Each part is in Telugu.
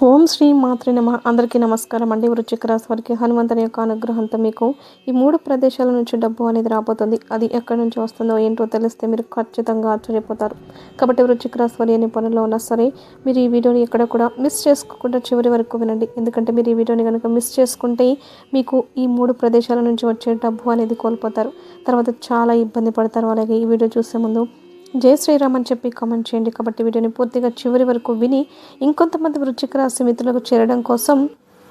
ఓం శ్రీ మాత్రే నమః. అందరికీ నమస్కారం అండి. వృశ్చిక రాశి వారికి హనుమంతుని యొక్క అనుగ్రహంతో మీకు ఈ 3 ప్రదేశాల నుంచి డబ్బు అనేది రాబోతుంది. అది ఎక్కడి నుంచి వస్తుందో ఏంటో తెలిస్తే మీరు ఖచ్చితంగా ఆశ్చర్యపోతారు. కాబట్టి వృశ్చిక రాశి వారు ఎన్ని పనుల్లో ఉన్నా సరే మీరు ఈ వీడియోని ఎక్కడ కూడా మిస్ చేసుకోకుండా చివరి వరకు వినండి. ఎందుకంటే మీరు ఈ వీడియోని కనుక మిస్ చేసుకుంటే మీకు ఈ 3 ప్రదేశాల నుంచి వచ్చే డబ్బు అనేది కోల్పోతారు. తర్వాత చాలా ఇబ్బంది పడతారు. అలాగే ఈ వీడియో చూసే ముందు జై శ్రీరామ్ అని చెప్పి కామెంట్ చేయండి. కాబట్టి వీడియోని పూర్తిగా చివరి వరకు విని ఇంకొంతమంది వృశ్చిక రాశి మిత్రులకు చేరడం కోసం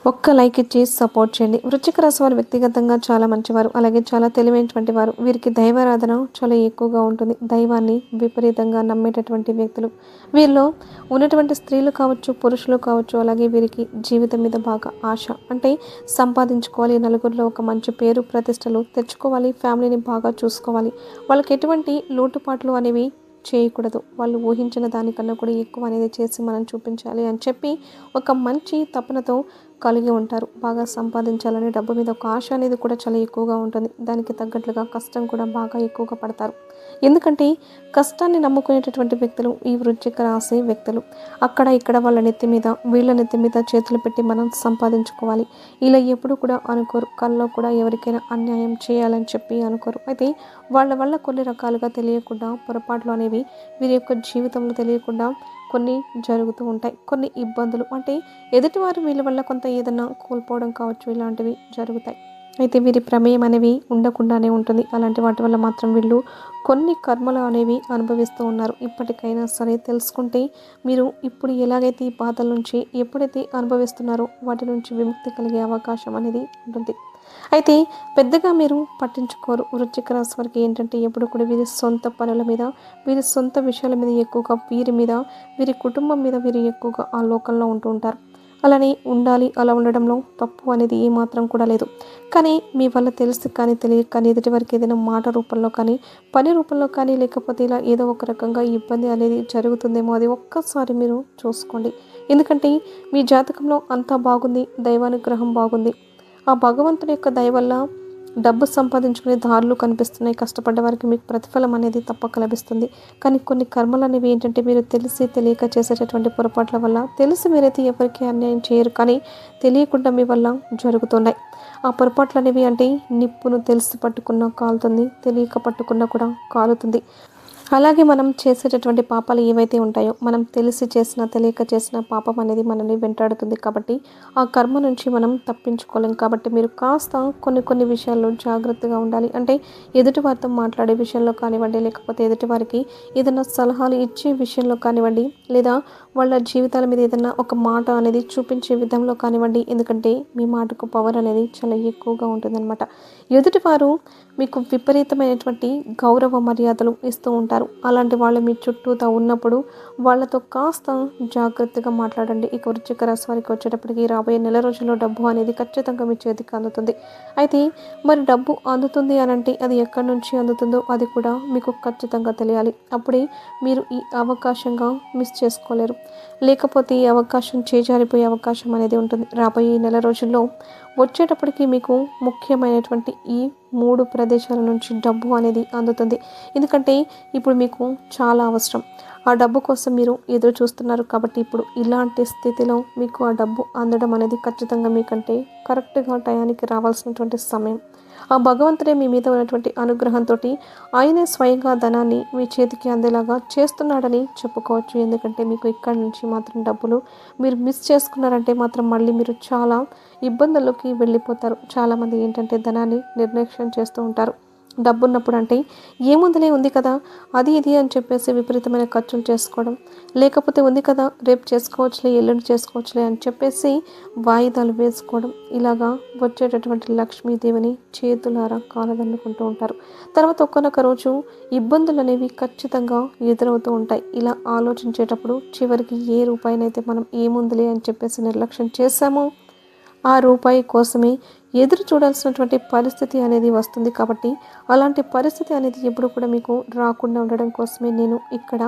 ఒక్క లైక్ ఇచ్చి సపోర్ట్ చేయండి. వృశ్చిక రాశి వారు వ్యక్తిగతంగా చాలా మంచివారు, అలాగే చాలా తెలివైనటువంటి వారు. వీరికి దైవారాధన చాలా ఎక్కువగా ఉంటుంది. దైవాన్ని విపరీతంగా నమ్మేటటువంటి వ్యక్తులు. వీరిలో ఉన్నటువంటి స్త్రీలు కావచ్చు, పురుషులు కావచ్చు, అలాగే వీరికి జీవితం మీద బాగా ఆశ. అంటే సంపాదించుకోవాలి, నలుగురిలో ఒక మంచి పేరు ప్రతిష్టలు తెచ్చుకోవాలి, ఫ్యామిలీని బాగా చూసుకోవాలి. వాళ్ళకి ఎటువంటి లోటుపాట్లు అనేవి చేయకూడదు. వాళ్ళు ఊహించిన దానికన్నా కూడా ఎక్కువ అనేది చేసి మనం చూపించాలి అని చెప్పి ఒక మంచి తపనతో కలిగి ఉంటారు. బాగా సంపాదించాలని డబ్బు మీద ఒక ఆశ అనేది కూడా చాలా ఎక్కువగా ఉంటుంది. దానికి తగ్గట్లుగా కష్టం కూడా బాగా ఎక్కువగా పడతారు. ఎందుకంటే కష్టాన్ని నమ్ముకునేటటువంటి వ్యక్తులు ఈ వృశ్చిక రాశి వ్యక్తులు. అక్కడ ఇక్కడ వాళ్ళ నెత్తి మీద వీళ్ళ నెత్తి మీద చేతులు పెట్టి మనం సంపాదించుకోవాలి ఇలా ఎప్పుడు కూడా అనుకోరు. కల్లో కూడా ఎవరికైనా అన్యాయం చేయాలని చెప్పి అనుకోరు. అయితే వాళ్ళ వల్ల కొన్ని రకాలుగా తెలియకుండా పొరపాట్లు అనేవి వీరి యొక్క జీవితంలో తెలియకుండా కొన్ని జరుగుతూ ఉంటాయి. కొన్ని ఇబ్బందులు అంటే ఎదుటివారు వీళ్ళ వల్ల కొంత ఏదైనా కోల్పోవడం కావచ్చు, ఇలాంటివి జరుగుతాయి. అయితే వీరి ప్రమేయం అనేవి ఉండకుండానే ఉంటుంది. అలాంటి వాటి వల్ల మాత్రం వీళ్ళు కొన్ని కర్మలు అనేవి అనుభవిస్తూ ఉన్నారు. ఇప్పటికైనా సరే తెలుసుకుంటే మీరు ఇప్పుడు ఎలాగైతే ఈ బాధల నుంచి ఎప్పుడైతే అనుభవిస్తున్నారో వాటి నుంచి విముక్తి కలిగే అవకాశం అనేది ఉంటుంది. అయితే పెద్దగా మీరు పట్టించుకోరు. వృశ్చిక రాశి వారికి ఏంటంటే ఎప్పుడు కూడా వీరి సొంత పనుల మీద, వీరి సొంత విషయాల మీద ఎక్కువగా, వీరి మీద, వీరి కుటుంబం మీద వీరు ఎక్కువగా ఆ లోకంలో ఉంటూ ఉంటారు. అలానే ఉండాలి. అలా ఉండడంలో తప్పు అనేది ఏమాత్రం కూడా లేదు. కానీ మీ వల్ల తెలిసి కానీ తెలియక కానీ ఎదుటి వారికి ఏదైనా మాట రూపంలో కానీ, పని రూపంలో కానీ, లేకపోతే ఇలా ఏదో ఒక రకంగా ఇబ్బంది అనేది జరుగుతుందేమో అది ఒక్కసారి మీరు చూసుకోండి. ఎందుకంటే మీ జాతకంలో అంతా బాగుంది, దైవానుగ్రహం బాగుంది. ఆ భగవంతుని యొక్క దయ వల్ల డబ్బు సంపాదించుకునే దారులు కనిపిస్తున్నాయి. కష్టపడ్డ వారికి మీకు ప్రతిఫలం అనేది తప్పక లభిస్తుంది. కానీ కొన్ని కర్మలు అనేవి ఏంటంటే మీరు తెలిసి తెలియక చేసేటటువంటి పొరపాట్ల వల్ల, తెలిసి మీరైతే ఎవరికి అన్యాయం చేయరు కానీ తెలియకుండా మీ వల్ల జరుగుతున్నాయి. ఆ పొరపాట్లు అనేవి అంటే నిప్పును తెలిసి పట్టుకున్నా కాలుతుంది, తెలియక పట్టుకున్నా కూడా కాలుతుంది. అలాగే మనం చేసేటటువంటి పాపాలు ఏవైతే ఉంటాయో, మనం తెలిసి చేసినా తెలియక చేసిన పాపం అనేది మనల్ని వెంటాడుతుంది. కాబట్టి ఆ కర్మ నుంచి మనం తప్పించుకోలేం. కాబట్టి మీరు కాస్త కొన్ని విషయాల్లో జాగ్రత్తగా ఉండాలి. అంటే ఎదుటివారితో మాట్లాడే విషయంలో కానివ్వండి, లేకపోతే ఎదుటివారికి ఏదైనా సలహాలు ఇచ్చే విషయంలో కానివ్వండి, లేదా వాళ్ళ జీవితాల మీద ఏదైనా ఒక మాట అనేది చూపించే విధంలో కానివ్వండి. ఎందుకంటే మీ మాటకు పవర్ అనేది చాలా ఎక్కువగా ఉంటుందన్నమాట. ఎదుటివారు మీకు విపరీతమైనటువంటి గౌరవ మర్యాదలు ఇస్తూ ఉంటారు. అలాంటి వాళ్ళు మీ చుట్టూతా ఉన్నప్పుడు వాళ్ళతో కాస్త జాగ్రత్తగా మాట్లాడండి. ఇక వృశ్చిక రాశి వారికి వచ్చేటప్పటికి రాబోయే నెల రోజుల్లో డబ్బు అనేది ఖచ్చితంగా మీ చేతికి అందుతుంది. అయితే మరి డబ్బు అందుతుంది అని అంటే అది ఎక్కడి నుంచి అందుతుందో అది కూడా మీకు ఖచ్చితంగా తెలియాలి. అప్పుడే మీరు ఈ అవకాశంగా మిస్ చేసుకోలేరు. లేకపోతే ఈ అవకాశం చేజారిపోయే అవకాశం అనేది ఉంటుంది. రాబోయే నెల రోజుల్లో వచ్చేటప్పటికి మీకు ముఖ్యమైనటువంటి ఈ 3 ప్రదేశాల నుంచి డబ్బు అనేది అందుతుంది. ఎందుకంటే ఇప్పుడు మీకు చాలా అవసరం. ఆ డబ్బు కోసం మీరు ఎదురు చూస్తున్నారు. కాబట్టి ఇప్పుడు ఇలాంటి స్థితిలో మీకు ఆ డబ్బు అందడం అనేది ఖచ్చితంగా మీకంటే కరెక్ట్గా టయానికి రావాల్సినటువంటి సమయం. ఆ భగవంతుడే మీ మీద ఉన్నటువంటి అనుగ్రహంతో ఆయనే స్వయంగా ధనాన్ని మీ చేతికి అందేలాగా చేస్తున్నాడని చెప్పుకోవచ్చు. ఎందుకంటే మీకు ఇక్కడి నుంచి మాత్రం డబ్బులు మీరు మిస్ చేసుకున్నారంటే మాత్రం మళ్ళీ మీరు చాలా ఇబ్బందుల్లోకి వెళ్ళిపోతారు. చాలామంది ఏంటంటే ధనాన్ని నిర్లక్ష్యం చేస్తూ ఉంటారు. డబ్బు ఉన్నప్పుడు అంటే ఏముందిలే, ఉంది కదా, అది ఇది అని చెప్పేసి విపరీతమైన ఖర్చులు చేసుకోవడం, లేకపోతే ఉంది కదా రేపు చేసుకోవచ్చులే, ఎల్లుండి చేసుకోవచ్చులే అని చెప్పేసి వాయిదాలు వేసుకోవడం, ఇలాగా వచ్చేటటువంటి లక్ష్మీదేవిని చేతులారా కాలదన్నుకుంటూ ఉంటారు. తర్వాత ఒక్కనొక రోజు ఇబ్బందులు అనేవి ఖచ్చితంగా ఎదురవుతూ ఉంటాయి. ఇలా ఆలోచించేటప్పుడు చివరికి ఏ రూపాయినైతే మనం ఏముందిలే అని చెప్పేసి నిర్లక్ష్యం చేశామో ఆ రూపాయి కోసమే ఎదురు చూడాల్సినటువంటి పరిస్థితి అనేది వస్తుంది. కాబట్టి అలాంటి పరిస్థితి అనేది ఎప్పుడు కూడా మీకు రాకుండా ఉండడం కోసమే నేను ఇక్కడ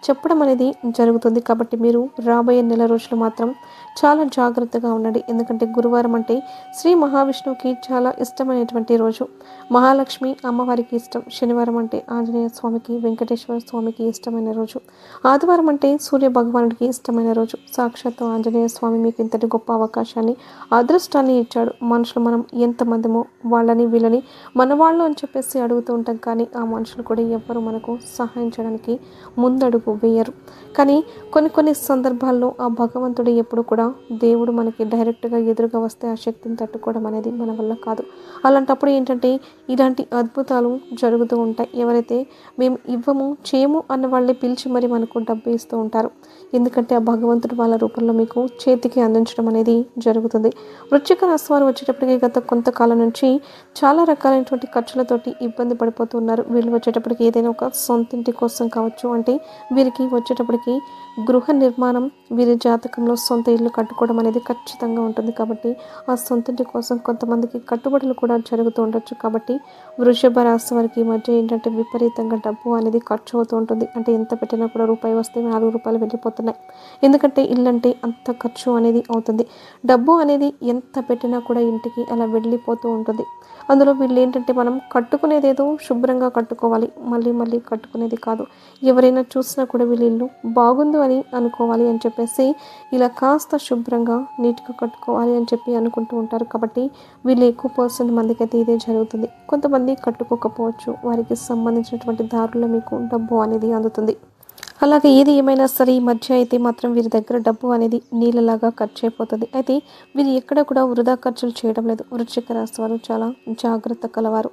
చెప్పడం అనేది జరుగుతుంది. కాబట్టి మీరు రాబోయే నెల రోజులు మాత్రం చాలా జాగ్రత్తగా ఉండండి. ఎందుకంటే గురువారం అంటే శ్రీ మహావిష్ణువుకి చాలా ఇష్టమైనటువంటి రోజు. మహాలక్ష్మి అమ్మవారికి ఇష్టం. శనివారం అంటే ఆంజనేయ స్వామికి, వెంకటేశ్వర స్వామికి ఇష్టమైన రోజు. ఆదివారం అంటే సూర్య భగవానుడికి ఇష్టమైన రోజు. సాక్షాత్తు ఆంజనేయ స్వామి మీకు ఇంతటి గొప్ప అవకాశాన్ని, అదృష్టాన్ని ఇచ్చాడు. మనుషులు మనం ఎంతమందిమో వాళ్ళని వీళ్ళని మన వాళ్ళు అని చెప్పేసి అడుగుతూ ఉంటాం. కానీ ఆ మనుషులు కూడా ఎవ్వరు మనకు సహాయం చేయడానికి ముందడుగు వేయరు. కానీ కొన్ని సందర్భాల్లో ఆ భగవంతుడు ఎప్పుడు కూడా దేవుడు మనకి డైరెక్ట్గా ఎదురుగా వస్తే ఆ శక్తిని తట్టుకోవడం అనేది మన వల్ల కాదు. అలాంటప్పుడు ఏంటంటే ఇలాంటి అద్భుతాలు జరుగుతూ ఉంటాయి. ఎవరైతే మేము ఇవ్వము చేయము అన్న వాళ్ళే పిలిచి మరి మనకు డబ్బు ఇస్తూ ఉంటారు. ఎందుకంటే ఆ భగవంతుడు వాళ్ళ రూపంలో మీకు చేతికి అందించడం అనేది జరుగుతుంది. వృశ్చిక రాశి వారు వచ్చేటప్పటికి గత కొంతకాలం నుంచి చాలా రకాలైనటువంటి ఖర్చులతోటి ఇబ్బంది పడిపోతున్నారు. వీళ్ళు వచ్చేటప్పటికి ఏదైనా ఒక సొంత ఇంటి కోసం కావచ్చు, అంటే వీరికి వచ్చేటప్పటికి గృహ నిర్మాణం, వీరి జాతకంలో సొంత ఇల్లు కట్టుకోవడం అనేది ఖచ్చితంగా ఉంటుంది. కాబట్టి ఆ సొంత ఇంటి కోసం కొంతమందికి కట్టుబడులు కూడా జరుగుతూ ఉండొచ్చు. కాబట్టి వృషభ రాశి వారికి ఈ మధ్య ఏంటంటే విపరీతంగా డబ్బు అనేది ఖర్చు అవుతూ ఉంటుంది. అంటే ఎంత పెట్టినా కూడా రూపాయి వస్తే 4 రూపాయలు వెళ్ళిపోతున్నాయి. ఎందుకంటే ఇల్లు అంటే అంత ఖర్చు అనేది అవుతుంది. డబ్బు అనేది ఎంత పెట్టినా కూడా ఇంటికి అలా వెళ్ళిపోతూ ఉంటుంది. అందులో వీళ్ళు ఏంటంటే మనం కట్టుకునేదేదో శుభ్రంగా కట్టుకోవాలి, మళ్ళీ మళ్ళీ కట్టుకునేది కాదు. ఎవరైనా చూసినా కూడా వీళ్ళ ఇల్లు బాగుంది అని అనుకోవాలి అని చెప్పేసి ఇలా కాస్త శుభ్రంగా నీట్గా కట్టుకోవాలి అని చెప్పి అనుకుంటూ ఉంటారు. కాబట్టి వీళ్ళు ఎక్కువ మందికి అయితే ఇదే జరుగుతుంది. కొంతమంది కట్టుకోకపోవచ్చు, వారికి సంబంధించినటువంటి దారుల్లో మీకు డబ్బు అనేది అందుతుంది. అలాగే ఏది ఏమైనా సరే ఈ మధ్య అయితే మాత్రం వీరి దగ్గర డబ్బు అనేది నీళ్ళలాగా ఖర్చు అయిపోతుంది. అయితే వీరు ఎక్కడ కూడా వృధా ఖర్చులు చేయడం లేదు. వృశ్చిక రాశి వారు చాలా జాగ్రత్త కలవారు,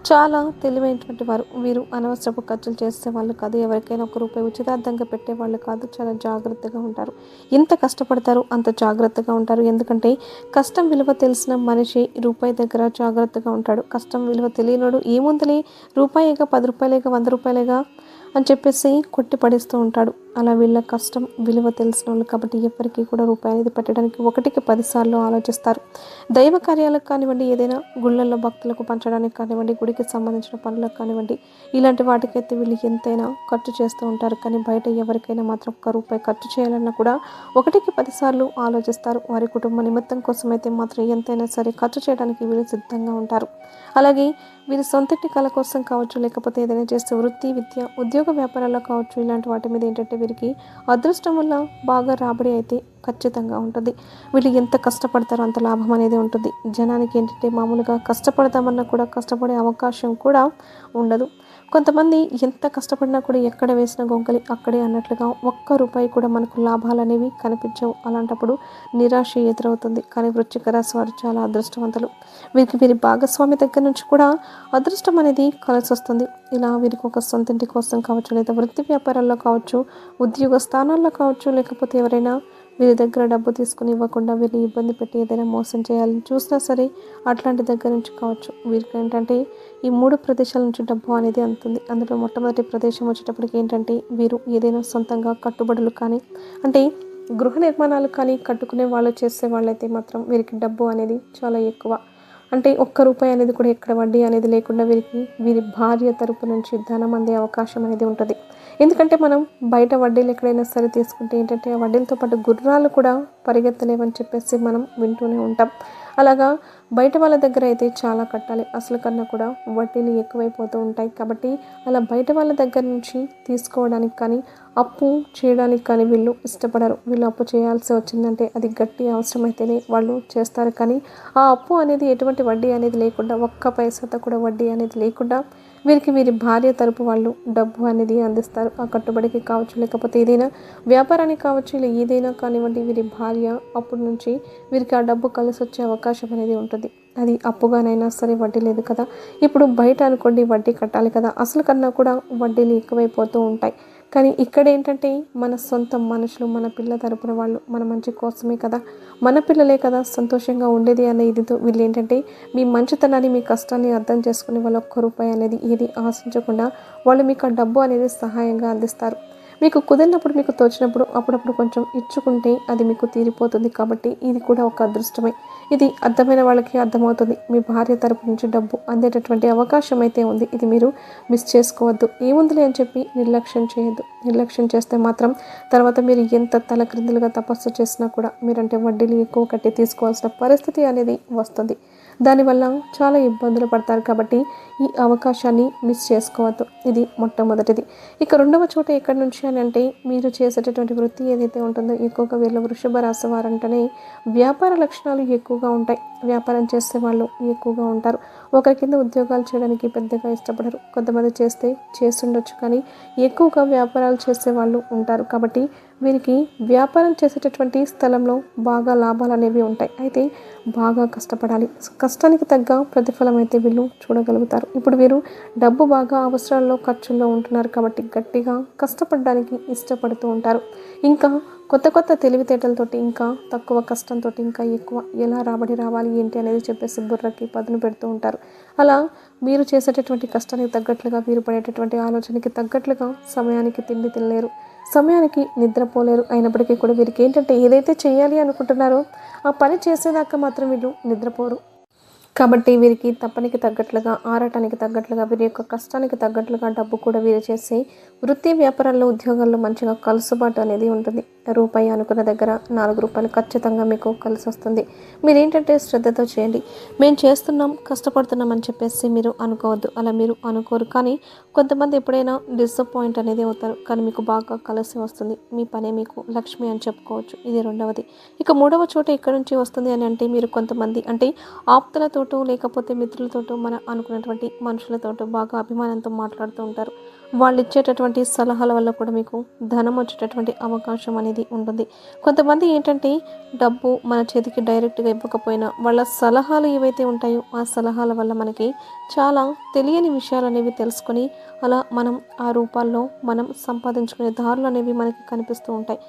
చాలా తెలివైనటువంటి వారు. వీరు అనవసరపు ఖర్చులు చేసే వాళ్ళు కాదు. ఎవరికైనా ₹1 ఉచితార్థంగా పెట్టేవాళ్ళు కాదు. చాలా జాగ్రత్తగా ఉంటారు. ఎంత కష్టపడతారో అంత జాగ్రత్తగా ఉంటారు. ఎందుకంటే కష్టం విలువ తెలిసిన మనిషి రూపాయి దగ్గర జాగ్రత్తగా ఉంటాడు. కష్టం విలువ తెలియనోడు ఏముందలే రూపాయిగా, ₹10, ₹100 అని చెప్పేసి కొట్టి పడేస్తూ ఉంటాడు. అలా వీళ్ళ కష్టం విలువ తెలిసిన వాళ్ళు. కాబట్టి ఎవరికి కూడా రూపాయి అనేది పెట్టడానికి 1కి 10 సార్లు ఆలోచిస్తారు. దైవ కార్యాలకు కానివ్వండి, ఏదైనా గుళ్ళల్లో భక్తులకు పంచడానికి కానివ్వండి, గుడికి సంబంధించిన పనులకు కానివ్వండి, ఇలాంటి వాటికైతే వీళ్ళు ఎంతైనా ఖర్చు చేస్తూ ఉంటారు. కానీ బయట ఎవరికైనా మాత్రం ₹1 ఖర్చు చేయాలన్నా కూడా 1కి 10 సార్లు ఆలోచిస్తారు. వారి కుటుంబ నిమిత్తం కోసం అయితే మాత్రం ఎంతైనా సరే ఖర్చు చేయడానికి వీళ్ళు సిద్ధంగా ఉంటారు. అలాగే వీరి సొంతటి కళ కోసం కావచ్చు, లేకపోతే ఏదైనా చేస్తే వృత్తి, విద్య, ఉద్యోగ వ్యాపారాల్లో కావచ్చు, ఇలాంటి వాటి మీద ఏంటంటే వీరికి అదృష్టం వల్ల బాగా రాబడి అయితే ఖచ్చితంగా ఉంటుంది. వీళ్ళు ఎంత కష్టపడతారో అంత లాభం అనేది ఉంటుంది. జనానికి ఏంటంటే మామూలుగా కష్టపడతామన్నా కూడా కష్టపడే అవకాశం కూడా ఉండదు. కొంతమంది ఎంత కష్టపడినా కూడా ఎక్కడ వేసిన గొంగలి అక్కడే అన్నట్లుగా ₹1 కూడా మనకు లాభాలు అనేవి కనిపించవు. అలాంటప్పుడు నిరాశ ఎదురవుతుంది. కానీ వృశ్చిక రాశి వారు చాలా అదృష్టవంతులు. వీరికి వీరి భాగస్వామి దగ్గర నుంచి కూడా అదృష్టం అనేది కలిసి వస్తుంది. ఇలా వీరికి ఒక సొంత ఇంటి కోసం కావచ్చు, లేదా వృత్తి వ్యాపారాల్లో కావచ్చు, ఉద్యోగ స్థానాల్లో కావచ్చు, లేకపోతే ఎవరైనా వీరి దగ్గర డబ్బు తీసుకుని ఇవ్వకుండా వీరిని ఇబ్బంది పెట్టి ఏదైనా మోసం చేయాలని చూసినా సరే అట్లాంటి దగ్గర నుంచి కావచ్చు. వీరికి ఏంటంటే ఈ 3 ప్రదేశాల నుంచి డబ్బు అనేది అందుతుంది. అందులో మొట్టమొదటి ప్రదేశం వచ్చేటప్పటికి ఏంటంటే వీరు ఏదైనా సొంతంగా కట్టుబడులు కానీ, అంటే గృహ నిర్మాణాలు కానీ కట్టుకునే వాళ్ళు, చేసే వాళ్ళైతే మాత్రం వీరికి డబ్బు అనేది చాలా ఎక్కువ. అంటే ₹1 అనేది కూడా ఎక్కడ వడ్డీ అనేది లేకుండా వీరికి వీరి భార్య తరపు నుంచి ధనం అందే అవకాశం అనేది ఉంటుంది. ఎందుకంటే మనం బయట వడ్డీలు ఎక్కడైనా సరే తీసుకుంటే ఏంటంటే ఆ వడ్డీలతో పాటు గుర్రాలు కూడా పరిగెత్తలేవని చెప్పేసి మనం వింటూనే ఉంటాం. అలాగా బయట వాళ్ళ దగ్గర అయితే చాలా కట్టాలి, అసలు కన్నా కూడా వడ్డీలు ఎక్కువైపోతూ ఉంటాయి. కాబట్టి అలా బయట వాళ్ళ దగ్గర నుంచి తీసుకోవడానికి కానీ, అప్పు చేయడానికి కానీ వీళ్ళు ఇష్టపడరు. వీళ్ళు అప్పు చేయాల్సి వచ్చిందంటే అది గట్టి అవసరమైతేనే వాళ్ళు చేస్తారు. కానీ ఆ అప్పు అనేది ఎటువంటి వడ్డీ అనేది లేకుండా, ఒక్క పైసా కూడా వడ్డీ అనేది లేకుండా వీరికి వీరి భార్య తరపు వాళ్ళు డబ్బు అనేది అందిస్తారు. ఆ కట్టుబడికి కావచ్చు, లేకపోతే ఏదైనా వ్యాపారానికి కావచ్చు, ఇలా ఏదైనా కానివ్వండి, వీరి భార్య అప్పటి నుంచి వీరికి ఆ డబ్బు కలిసి వచ్చే అవకాశం అనేది ఉంటుంది. అది అప్పుగానైనా సరే వడ్డీ లేదు కదా. ఇప్పుడు బయట అనుకోండి వడ్డీ కట్టాలి కదా, అసలు కన్నా కూడా వడ్డీలు ఎక్కువైపోతూ ఉంటాయి. కానీ ఇక్కడ ఏంటంటే మన సొంత మనుషులు, మన పిల్ల తరపున వాళ్ళు మన మంచి కోసమే కదా, మన పిల్లలే కదా సంతోషంగా ఉండేది అనే ఇదితో వీళ్ళు ఏంటంటే మీ మంచితనాన్ని, మీ కష్టాన్ని అర్థం చేసుకుని వాళ్ళు ₹1 అనేది ఏది ఆశించకుండా వాళ్ళు మీకు ఆ డబ్బు అనేది సహాయంగా అందిస్తారు. మీకు కుదిరినప్పుడు, మీకు తోచినప్పుడు అప్పుడప్పుడు కొంచెం ఇచ్చుకుంటే అది మీకు తీరిపోతుంది. కాబట్టి ఇది కూడా ఒక అదృష్టమే. ఇది అర్థమైన వాళ్ళకి అర్థమవుతుంది. మీ భార్య తరపు నుంచి డబ్బు అందేటటువంటి అవకాశం అయితే ఉంది. ఇది మీరు మిస్ చేసుకోవద్దు. ఏముందిలే అని చెప్పి నిర్లక్ష్యం చేయొద్దు. నిర్లక్ష్యం చేస్తే మాత్రం తర్వాత మీరు ఎంత తలక్రిందులుగా తపస్సు చేసినా కూడా మీరంటే వడ్డీలు ఎక్కువ కట్టి తీసుకోవాల్సిన పరిస్థితి అనేది వస్తుంది. దానివల్ల చాలా ఇబ్బందులు పడతారు. కాబట్టి ఈ అవకాశాన్ని మిస్ చేసుకోవద్దు. ఇది మొట్టమొదటిది. ఇక రెండవ చోట ఎక్కడి నుంచి అని అంటే, మీరు చేసేటటువంటి వృత్తి ఏదైతే ఉంటుందో, ఎక్కువగా వీళ్ళు వృషభ రాశి వారంటేనే వ్యాపార లక్షణాలు ఎక్కువగా ఉంటాయి. వ్యాపారం చేసే వాళ్ళు ఎక్కువగా ఉంటారు. ఒకరి కింద ఉద్యోగాలు చేయడానికి పెద్దగా ఇష్టపడరు. కొంతమంది చేస్తుండొచ్చు, కానీ ఎక్కువగా వ్యాపారాలు చేసే వాళ్ళు ఉంటారు. కాబట్టి వీరికి వ్యాపారం చేసేటటువంటి స్థలంలో బాగా లాభాలు అనేవి ఉంటాయి. అయితే బాగా కష్టపడాలి. కష్టానికి తగ్గ ప్రతిఫలం అయితే వీళ్ళు చూడగలుగుతారు. ఇప్పుడు వీరు డబ్బు బాగా అవసరాల్లో, ఖర్చుల్లో ఉంటున్నారు. కాబట్టి గట్టిగా కష్టపడడానికి ఇష్టపడుతూ ఉంటారు. ఇంకా కొత్త కొత్త తెలివితేటలతోటి, ఇంకా తక్కువ కష్టంతో ఇంకా ఎక్కువ ఎలా రాబడి రావాలి ఏంటి అనేది చెప్పేసి బుర్రకి పదును పెడుతూ ఉంటారు. అలా మీరు చేసేటటువంటి కష్టానికి తగ్గట్లుగా, వీరు పడేటటువంటి ఆలోచనకి తగ్గట్లుగా సమయానికి తిండి తినలేరు, సమయానికి నిద్రపోలేరు. అయినప్పటికీ కూడా వీరికి ఏంటంటే, ఏదైతే చేయాలి అనుకుంటున్నారో ఆ పని చేసేదాకా మాత్రం వీళ్ళు నిద్రపోరు. కాబట్టి వీరికి తప్పనికి తగ్గట్లుగా, ఆరాటానికి తగ్గట్లుగా, వీరి యొక్క కష్టానికి తగ్గట్లుగా డబ్బు కూడా వీరు చేసి వృత్తి వ్యాపారాల్లో, ఉద్యోగాల్లో మంచిగా కలుసుబాటు అనేది ఉంటుంది. రూపాయి అనుకున్న దగ్గర 4 రూపాయలు ఖచ్చితంగా మీకు కలిసి వస్తుంది. మీరేంటంటే శ్రద్ధతో చేయండి. మేము చేస్తున్నాం, కష్టపడుతున్నాం అని చెప్పేసి మీరు అనుకోవద్దు. అలా మీరు అనుకోరు. కానీ కొంతమంది ఎప్పుడైనా డిసప్పాయింట్ అనేది అవుతారు. కానీ మీకు బాగా కలిసి వస్తుంది. మీ పనే మీకు లక్ష్మి అని చెప్పుకోవచ్చు. ఇది రెండవది. ఇక మూడవ చోట ఎక్కడి నుంచి వస్తుంది అని అంటే, మీరు కొంతమంది అంటే ఆప్తులతోటో లేకపోతే మిత్రులతోటో, మన అనుకున్నటువంటి మనుషులతోటో బాగా అభిమానంతో మాట్లాడుతూ ఉంటారు. వాళ్ళు ఇచ్చేటటువంటి సలహాల వల్ల కూడా మీకు ధనం వచ్చేటటువంటి అవకాశం అనేది ఉంటుంది. కొంతమంది ఏంటంటే, డబ్బు మన చేతికి డైరెక్ట్గా ఇవ్వకపోయినా వాళ్ళ సలహాలు ఏవైతే ఉంటాయో ఆ సలహాల వల్ల మనకి చాలా తెలియని విషయాలు అనేవి తెలుసుకొని, అలా మనం ఆ రూపాల్లో మనం సంపాదించుకునే దారులు అనేవి మనకి కనిపిస్తూ ఉంటాయి.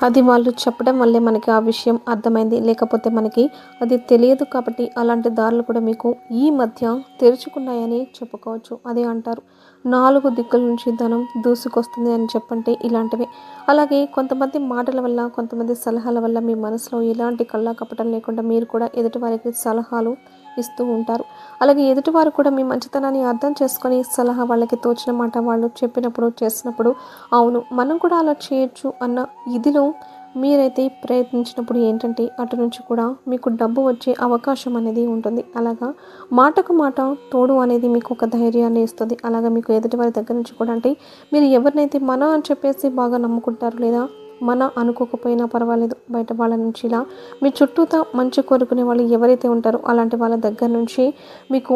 అది వాళ్ళు చెప్పడం వల్లే మనకి ఆ విషయం అర్థమైంది. లేకపోతే మనకి అది తెలియదు. కాబట్టి అలాంటి దారులు కూడా మీకు ఈ మధ్య తెరుచుకున్నాయని చెప్పుకోవచ్చు. అదే అంటారు, 4 దిక్కుల నుంచి ధనం దూసుకొస్తుంది అని చెప్పంటే ఇలాంటివే. అలాగే కొంతమంది మాటల వల్ల, కొంతమంది సలహాల వల్ల మీ మనసులో ఎలాంటి కల్లా కపటం లేకుండా మీరు కూడా ఎదుటివారికి సలహాలు ఇస్తూ ఉంటారు. అలాగే ఎదుటివారు కూడా మీ మంచితనాన్ని అర్థం చేసుకొని సలహా, వాళ్ళకి తోచిన మాట వాళ్ళు చెప్పినప్పుడు, చేసినప్పుడు అవును మనం కూడా అలా చేయొచ్చు అన్న ఇదిలో మీరైతే ప్రయత్నించినప్పుడు ఏంటంటే, అటు నుంచి కూడా మీకు డబ్బు వచ్చే అవకాశం అనేది ఉంటుంది. అలాగా మాటకు మాట తోడు అనేది మీకు ఒక ధైర్యాన్ని ఇస్తుంది. అలాగా మీకు ఎదుటివారి దగ్గర నుంచి కూడా అంటే, మీరు ఎవరినైతే మన అని చెప్పేసి బాగా నమ్ముకుంటారు, లేదా మన అనుకోకపోయినా పర్వాలేదు, బయట వాళ్ళ నుంచి ఇలా మీ చుట్టూతా మంచి కోరుకునే వాళ్ళు ఎవరైతే ఉంటారో అలాంటి వాళ్ళ దగ్గర నుంచి మీకు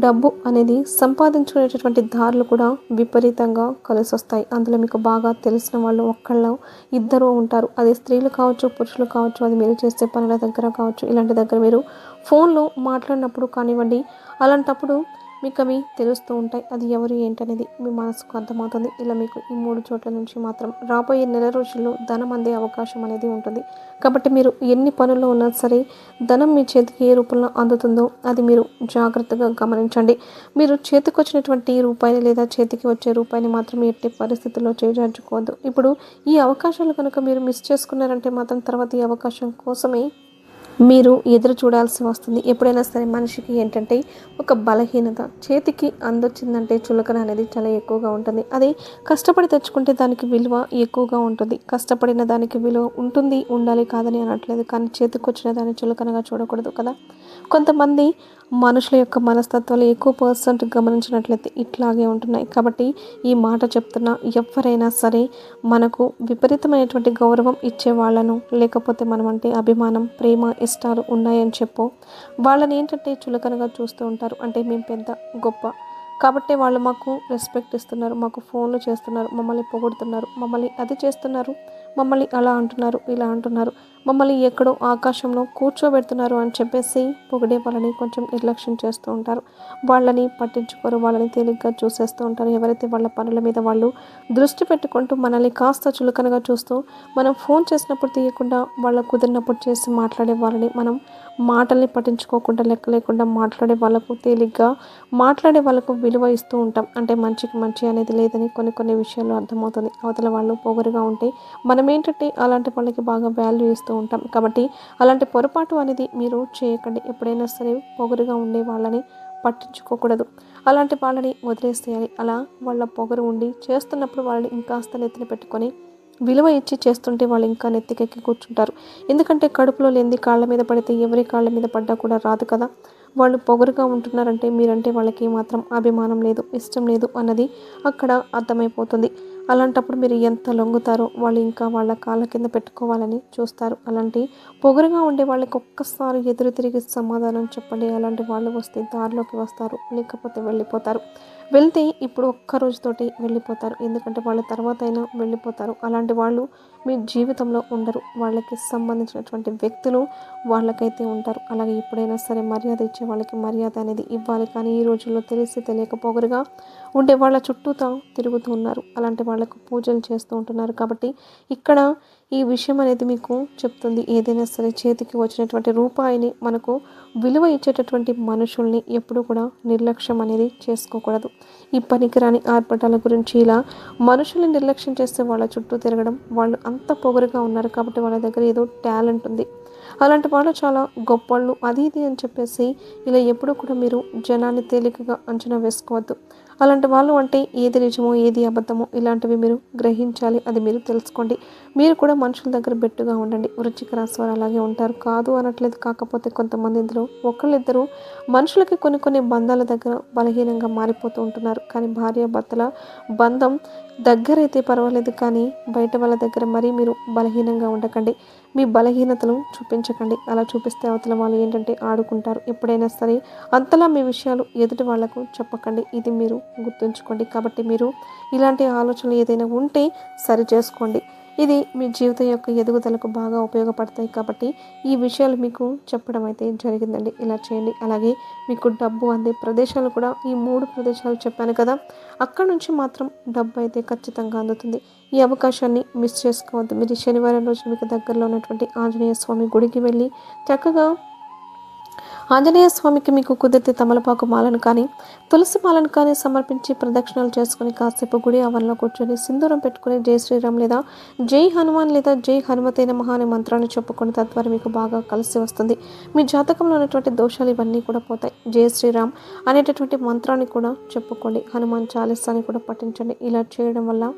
డబ్బు అనేది సంపాదించుకునేటటువంటి దారులు కూడా విపరీతంగా కలిసి వస్తాయి. అందులో మీకు బాగా తెలిసిన వాళ్ళు ఒక్కళ్ళు ఇద్దరు ఉంటారు. అది స్త్రీలు కావచ్చు, పురుషులు కావచ్చు, అది మీరు చేసే పనుల దగ్గర కావచ్చు, ఇలాంటి దగ్గర మీరు ఫోన్లో మాట్లాడినప్పుడు కానివ్వండి, అలాంటప్పుడు మీకు అవి తెలుస్తూ ఉంటాయి. అది ఎవరు ఏంటనేది మీ మనసుకు అర్థమవుతుంది. ఇలా మీకు ఈ 3 చోట్ల నుంచి మాత్రం రాబోయే నెల రోజుల్లో ధనం అందే అవకాశం అనేది ఉంటుంది. కాబట్టి మీరు ఎన్ని పనుల్లో ఉన్నా సరే, ధనం మీ చేతికి ఏ రూపంలో అందుతుందో అది మీరు జాగ్రత్తగా గమనించండి. మీరు చేతికొచ్చినటువంటి రూపాయిని, లేదా చేతికి వచ్చే రూపాయిని మాత్రం ఎట్టి పరిస్థితుల్లో చేజార్చుకోవద్దు. ఇప్పుడు ఈ అవకాశాలు కనుక మీరు మిస్ చేసుకున్నారంటే మాత్రం తర్వాత ఈ అవకాశం కోసమే మీరు ఎదురు చూడాల్సి వస్తుంది. ఎప్పుడైనా సరే మనిషికి ఏంటంటే ఒక బలహీనత, చేతికి అందొచ్చిందంటే చులకన అనేది చాలా ఎక్కువగా ఉంటుంది. అది కష్టపడి తెచ్చుకుంటే దానికి విలువ ఎక్కువగా ఉంటుంది. కష్టపడిన దానికి విలువ ఉంటుంది, ఉండాలి, కాదని అనట్లేదు. కానీ చేతికొచ్చిన దాన్ని చులకనగా చూడకూడదు కదా. కొంతమంది మనుషుల యొక్క మనస్తత్వాలు ఎక్కువ పర్సెంట్ గమనించినట్లయితే ఇట్లాగే ఉంటున్నాయి. కాబట్టి ఈ మాట చెప్తున్నా, ఎవరైనా సరే మనకు విపరీతమైనటువంటి గౌరవం ఇచ్చే వాళ్ళను, లేకపోతే మనం అంటే అభిమానం, ప్రేమ, ఇష్టాలు ఉన్నాయని చెప్పు వాళ్ళని ఏంటంటే చులకనగా చూస్తూ ఉంటారు. అంటే మేము పెద్ద గొప్ప కాబట్టి వాళ్ళు మాకు రెస్పెక్ట్ ఇస్తున్నారు, మాకు ఫోన్లు చేస్తున్నారు, మమ్మల్ని పొగుడుతున్నారు, మమ్మల్ని అది చేస్తున్నారు, మమ్మల్ని అలా అంటున్నారు, ఇలా అంటున్నారు, మమ్మల్ని ఎక్కడో ఆకాశంలో కూర్చోబెడుతున్నారు అని చెప్పేసి పొగిడే వాళ్ళని కొంచెం నిర్లక్ష్యం చేస్తూ ఉంటారు. వాళ్ళని పట్టించుకోరు, వాళ్ళని తేలిగ్గా చూసేస్తూ ఉంటారు. ఎవరైతే వాళ్ళ పనుల మీద వాళ్ళు దృష్టి పెట్టుకుంటూ మనల్ని కాస్త చులకనగా చూస్తూ మనం ఫోన్ చేసినప్పుడు తీయకుండా వాళ్ళ కుదిరినప్పుడు చేసి మాట్లాడే వాళ్ళని మనం మాటల్ని పట్టించుకోకుండా లెక్క లేకుండా మాట్లాడే వాళ్ళకు తేలిగ్గా మాట్లాడే వాళ్ళకు విలువ ఇస్తూ ఉంటాం. అంటే మంచికి మంచి అనేది లేదని కొన్ని విషయాల్లో అర్థమవుతుంది. అవతల వాళ్ళు పొగరుగా ఉంటే మనం ఏంటంటే అలాంటి వాళ్ళకి బాగా వాల్యూ ఇస్తూ ఉంటాం. కాబట్టి అలాంటి పొరపాటు అనేది మీరు చేయకండి. ఎప్పుడైనా సరే పొగరుగా ఉండే వాళ్ళని పట్టించుకోకూడదు. అలాంటి వాళ్ళని వదిలేసేయాలి. అలా వాళ్ళ పొగరు ఉండి చేస్తున్నప్పుడు వాళ్ళని ఇంకాస్త నెత్తిన పెట్టుకొని విలువ ఇచ్చి చేస్తుంటే వాళ్ళు ఇంకా నెత్తికెక్కి కూర్చుంటారు. ఎందుకంటే కడుపులో లేనిది కాళ్ళ మీద పడితే ఎవరి కాళ్ళ మీద పడ్డా కూడా రాదు కదా. వాళ్ళు పొగరుగా ఉంటున్నారంటే మీరంటే వాళ్ళకి మాత్రం అభిమానం లేదు, ఇష్టం లేదు అన్నది అక్కడ అర్థమైపోతుంది. అలాంటప్పుడు మీరు ఎంత లొంగుతారో వాళ్ళు ఇంకా వాళ్ళ కాళ్ళ కింద పెట్టుకోవాలని చూస్తారు. అలాంటి పొగరుగా ఉండే వాళ్ళకి ఒక్కసారి ఎదురు తిరిగి సమాధానం చెప్పండి. అలాంటి వాళ్ళు వస్తే దారిలోకి వస్తారు, లేకపోతే వెళ్ళిపోతారు. వెళ్తే ఇప్పుడు ఒక్క రోజుతోటి వెళ్ళిపోతారు. ఎందుకంటే వాళ్ళ తర్వాత అయినా వెళ్ళిపోతారు. అలాంటి వాళ్ళు మీ జీవితంలో ఉండరు. వాళ్ళకి సంబంధించినటువంటి వ్యక్తులు వాళ్ళకైతే ఉంటారు. అలాగే ఎప్పుడైనా సరే మర్యాద ఇచ్చే వాళ్ళకి మర్యాద అనేది ఇవ్వాలి. కానీ ఈ రోజుల్లో తెలిసి తెలియక పొగరుగా ఉండే వాళ్ళ చుట్టూతా తిరుగుతూ ఉన్నారు. అలాంటి వాళ్ళకు పూజలు చేస్తూ ఉంటున్నారు. కాబట్టి ఇక్కడ ఈ విషయం అనేది మీకు చెప్తుంది. ఏదైనా సరే చేతికి వచ్చినటువంటి రూపాయిని మనకు విలువ ఇచ్చేటటువంటి మనుషుల్ని ఎప్పుడూ కూడా నిర్లక్ష్యం అనేది చేసుకోకూడదు. ఈ పనికిరాని ఆర్భటాల గురించి ఇలా మనుషుల్ని నిర్లక్ష్యం చేస్తే వాళ్ళ చుట్టూ తిరగడం, వాళ్ళు అంత పొగరుగా ఉన్నారు కాబట్టి వాళ్ళ దగ్గర ఏదో టాలెంట్ ఉంది, అలాంటి వాళ్ళు చాలా గొప్పవాళ్ళు అది ఇది అని చెప్పేసి ఇలా ఎప్పుడూ కూడా మీరు జనాన్ని తేలికగా అంచనా వేసుకోవద్దు. అలాంటి వాళ్ళు అంటే ఏది నిజమో ఏది అబద్ధమో ఇలాంటివి మీరు గ్రహించాలి. అది మీరు తెలుసుకోండి. మీరు కూడా మనుషుల దగ్గర బెట్టుగా ఉండండి. వృశ్చిక రాశి వారు అలాగే ఉంటారు. కాదు అనట్లేదు. కాకపోతే కొంతమంది ఇందులో ఒకళ్ళిద్దరు మనుషులకి కొన్ని బంధాల దగ్గర బలహీనంగా మారిపోతూ ఉంటున్నారు. కానీ భార్యాభర్తల బంధం దగ్గరైతే పర్వాలేదు, కానీ బయట వాళ్ళ దగ్గర మరీ మీరు బలహీనంగా ఉండకండి. మీ బలహీనతను చూపించకండి. అలా చూపిస్తే అవతల వాళ్ళు ఏంటంటే ఆడుకుంటారు. ఎప్పుడైనా సరే అంతలా మీ విషయాలు ఎదుటి వాళ్లకు చెప్పకండి. ఇది మీరు గుర్తుంచుకోండి. కాబట్టి మీరు ఇలాంటి ఆలోచనలు ఏదైనా ఉంటే సరి చేసుకోండి. ఇది మీ జీవితం యొక్క ఎదుగుదలకు బాగా ఉపయోగపడతాయి. కాబట్టి ఈ విషయాలు మీకు చెప్పడం అయితే జరిగిందండి. ఇలా చేయండి. అలాగే మీకు డబ్బు అందే ప్రదేశాలు కూడా ఈ 3 ప్రదేశాలు చెప్పాను కదా, అక్కడ నుంచి మాత్రం డబ్బు అయితే ఖచ్చితంగా అందుతుంది. ఈ అవకాశాన్ని మిస్ చేసుకోవద్దు. మీరు శనివారం రోజు మీకు దగ్గరలో ఉన్నటువంటి ఆంజనేయ స్వామి గుడికి వెళ్ళి చక్కగా ఆంజనేయ స్వామికి మీకు కుదిరితే తమలపాకు మాలను కానీ తులసి మాలను కానీ సమర్పించి ప్రదక్షిణలు చేసుకుని కాసేపు గుడి ఆవరణలో కూర్చొని సింధూరం పెట్టుకుని జై శ్రీరామ్ లేదా జై హనుమాన్ లేదా జై హనుమతే నమః అనే మంత్రాన్ని చెప్పుకొని తద్వారా మీకు బాగా కలిసి వస్తుంది. మీ జాతకంలో ఉన్నటువంటి దోషాలు ఇవన్నీ కూడా పోతాయి. జై శ్రీరామ్ అనేటటువంటి మంత్రాన్ని కూడా చెప్పుకోండి. హనుమాన్ చాలీసాని కూడా పఠించండి. ఇలా చేయడం వల్ల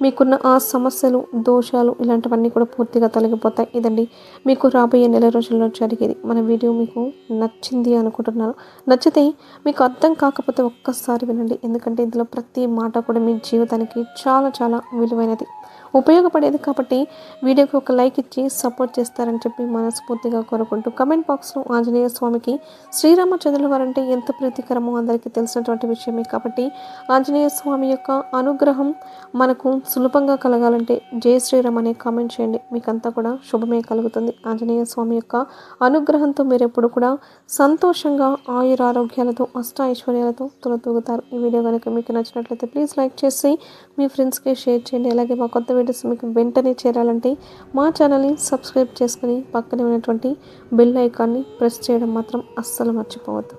మీకున్న ఆ సమస్యలు, దోషాలు ఇలాంటివన్నీ కూడా పూర్తిగా తొలగిపోతాయి. ఇదండి మీకు రాబోయే నెల రోజుల్లో జరిగేది. మన వీడియో మీకు నచ్చింది అనుకుంటున్నాను. నచ్చితే మీకు అర్థం కాకపోతే ఒక్కసారి వినండి. ఎందుకంటే ఇందులో ప్రతి మాట కూడా మీ జీవితానికి చాలా చాలా విలువైనది, ఉపయోగపడేది. కాబట్టి వీడియోకి ఒక లైక్ ఇచ్చి సపోర్ట్ చేస్తారని చెప్పి మనస్ఫూర్తిగా కోరుకుంటూ కమెంట్ బాక్స్లో ఆంజనేయ స్వామికి శ్రీరామచంద్రుల వారంటే ఎంత ప్రీతికరమో అందరికీ తెలిసినటువంటి విషయమే. కాబట్టి ఆంజనేయ స్వామి యొక్క అనుగ్రహం మనకు సులభంగా కలగాలంటే జై శ్రీరామ్ అనే కామెంట్ చేయండి. మీకంతా కూడా శుభమే కలుగుతుంది. ఆంజనేయ స్వామి యొక్క అనుగ్రహంతో మీరు ఎప్పుడు కూడా సంతోషంగా ఆయురారోగ్యాలతో అష్టైశ్వర్యాలతో తులతూగుతారు. ఈ వీడియో కనుక మీకు నచ్చినట్లయితే ప్లీజ్ లైక్ చేసి మీ ఫ్రెండ్స్కి షేర్ చేయండి. అలాగే మా కొత్త వీడియోస్ మీకు వెంటనే చేరాలంటే మా ఛానల్ని సబ్స్క్రైబ్ చేసుకుని పక్కనే ఉన్నటువంటి బెల్ ఐకాన్ని ప్రెస్ చేయడం మాత్రం అస్సలు మర్చిపోవద్దు.